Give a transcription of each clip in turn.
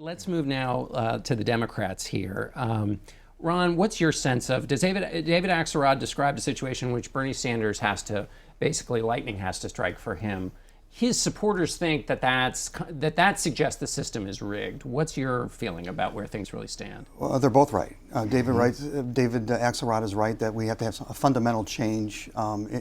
Let's move now to the Democrats here. Ron, what's your sense of, does David Axelrod describe a situation in which Bernie Sanders has to, basically lightning has to strike for him? His supporters think that suggests the system is rigged. What's your feeling about where things really stand? Well, they're both right. David Axelrod is right that we have to have a fundamental change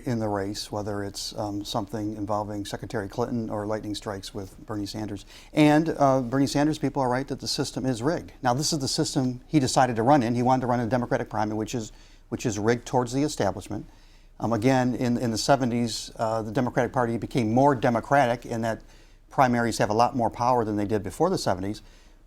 in the race, whether it's something involving Secretary Clinton or lightning strikes with Bernie Sanders. And Bernie Sanders people are right that the system is rigged. Now, this is the system he decided to run in. He wanted to run a Democratic primary, which is rigged towards the establishment. Again, in the 70s, the Democratic Party became more democratic in that primaries have a lot more power than they did before the 70s,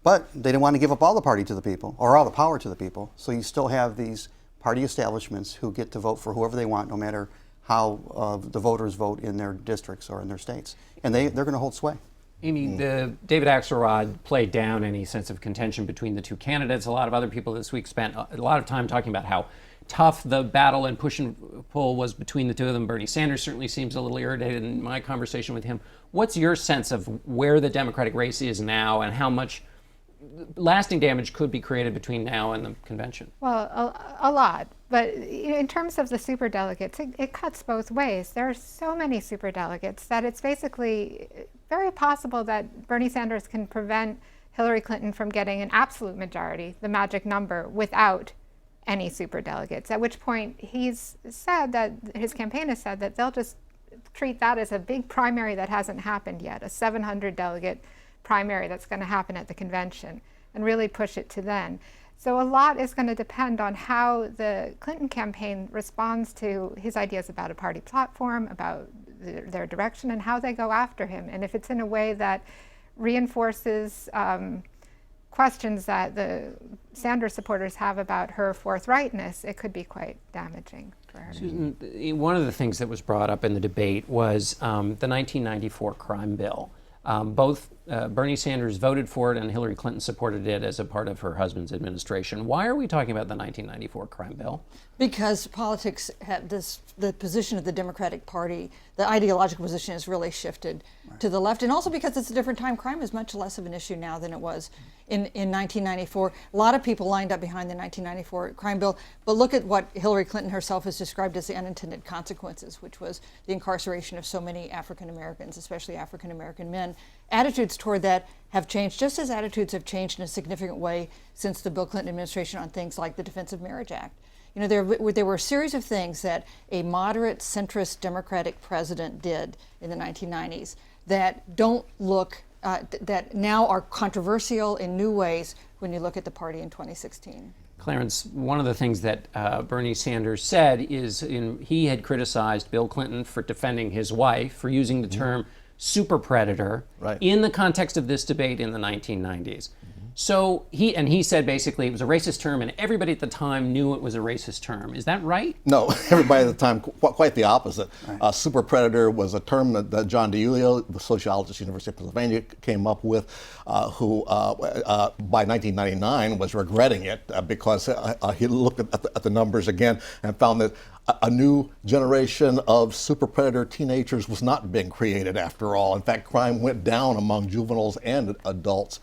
but they didn't want to give up all the party to the people, or all the power to the people. So you still have these party establishments who get to vote for whoever they want, no matter how the voters vote in their districts or in their states. And they're going to hold sway. Amy, David Axelrod played down any sense of contention between the two candidates. A lot of other people this week spent a lot of time talking about how tough the battle and push and pull was between the two of them. Bernie Sanders certainly seems a little irritated in my conversation with him. What's your sense of where the Democratic race is now and how much lasting damage could be created between now and the convention? Well, a lot. But in terms of the superdelegates, it cuts both ways. There are so many superdelegates that it's basically very possible that Bernie Sanders can prevent Hillary Clinton from getting an absolute majority, the magic number, without any superdelegates, at which point he's said that, his campaign has said that they'll just treat that as a big primary that hasn't happened yet, a 700 delegate primary that's going to happen at the convention, and really push it to then. So a lot is going to depend on how the Clinton campaign responds to his ideas about a party platform, about their direction, and how they go after him. And if it's in a way that reinforces questions that the Sanders supporters have about her forthrightness, it could be quite damaging for her. Susan, one of the things that was brought up in the debate was the 1994 crime bill. Both Bernie Sanders voted for it and Hillary Clinton supported it as a part of her husband's administration. Why are we talking about the 1994 crime bill? Because politics have the position of the Democratic Party, the ideological position has really shifted to the left, and also because it's a different time. Crime is much less of an issue now than it was in 1994. A lot of people lined up behind the 1994 crime bill, but look at what Hillary Clinton herself has described as the unintended consequences, which was the incarceration of so many African Americans, especially African American men. Attitudes toward that have changed, just as attitudes have changed in a significant way since the Bill Clinton administration on things like the Defense of Marriage Act. You know, there were a series of things that a moderate centrist Democratic president did in the 1990s that don't look, that now are controversial in new ways when you look at the party in 2016. Clarence, one of the things that Bernie Sanders said is he had criticized Bill Clinton for defending his wife, for using the term super predator in the context of this debate in the 1990s. So he said basically it was a racist term and everybody at the time knew it was a racist term. Is that right? No, everybody at the time, quite the opposite. Super predator was a term that John Dickerson, the sociologist at the University of Pennsylvania, came up with, who by 1999 was regretting it because he looked at the numbers again and found that a new generation of super predator teenagers was not being created after all. In fact, crime went down among juveniles and adults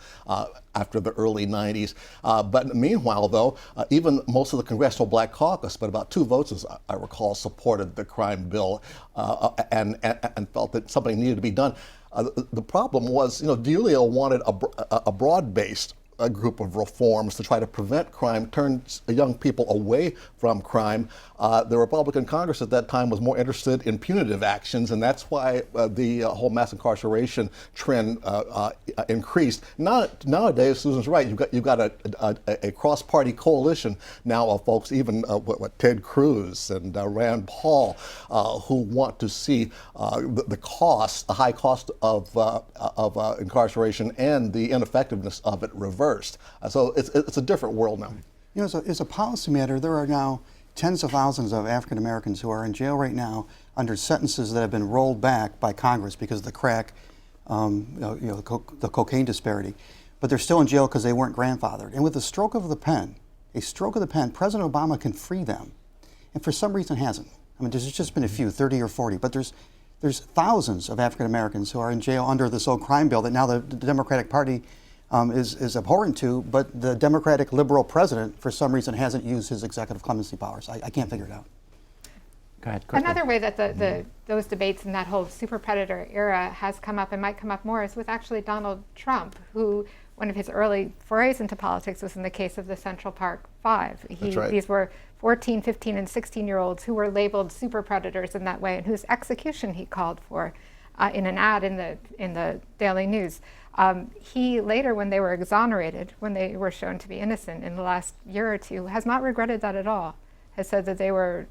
after the early 90s. But meanwhile, though, even most of the Congressional Black Caucus, but about 2 votes, as I recall, supported the crime bill and felt that something needed to be done. The problem was, D'Aulio wanted a broad-based a group of reforms to try to prevent crime, turn young people away from crime. The Republican Congress at that time was more interested in punitive actions, and that's why the whole mass incarceration trend increased. Nowadays, Susan's right. You've got a cross-party coalition now of folks, even Ted Cruz and Rand Paul, who want to see the high cost of incarceration and the ineffectiveness of it reversed. So it's a different world now. As a policy matter, there are now tens of thousands of African Americans who are in jail right now under sentences that have been rolled back by Congress because of the crack, the cocaine disparity. But they're still in jail because they weren't grandfathered. And with a stroke of the pen, President Obama can free them. And for some reason hasn't. I mean, there's just been a few, 30 or 40, but there's thousands of African Americans who are in jail under this old crime bill that now the Democratic Party is abhorrent to, but the Democratic liberal president, for some reason, hasn't used his executive clemency powers. I can't figure it out. Go ahead, quickly. Another way that those debates in that whole super predator era has come up and might come up more is with actually Donald Trump, who one of his early forays into politics was in the case of the Central Park Five. That's right. These were 14, 15, and 16-year-olds who were labeled super predators in that way, and whose execution he called for in an ad in the Daily News. He later, when they were exonerated, when they were shown to be innocent in the last year or two, has not regretted that at all. Has said that they were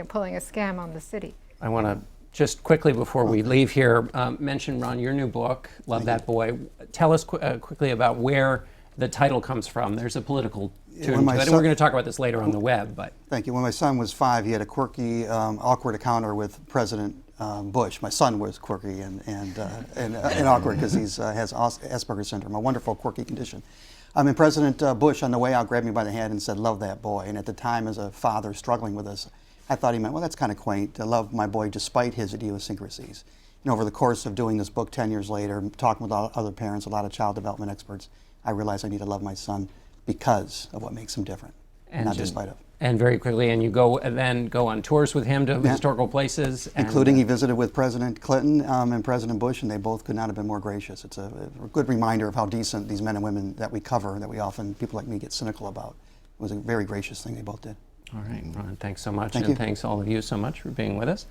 pulling a scam on the city. I want to just quickly, before we leave here, mention, Ron, your new book, Love That Boy. Tell us quickly about where the title comes from. There's a political tune to it, and we're going to talk about this later on the web. But Thank you. When my son was 5, he had a quirky, awkward encounter with President Bush. My son was quirky and awkward because he has Asperger's syndrome, a wonderful quirky condition. And President Bush, on the way out, grabbed me by the hand and said, "Love that boy." And at the time, as a father struggling with this, I thought he meant, well, that's kind of quaint, to love my boy despite his idiosyncrasies. And over the course of doing this book 10 years later, talking with other parents, a lot of child development experts, I realized I need to love my son because of what makes him different, not despite of. And very quickly, and you then go on tours with him to historical places. Including he visited with President Clinton and President Bush, and they both could not have been more gracious. It's a good reminder of how decent these men and women that we cover, that we often, people like me, get cynical about. It was a very gracious thing they both did. All right, Ron, thanks so much. Thank and you. thanks all of you so much for being with us.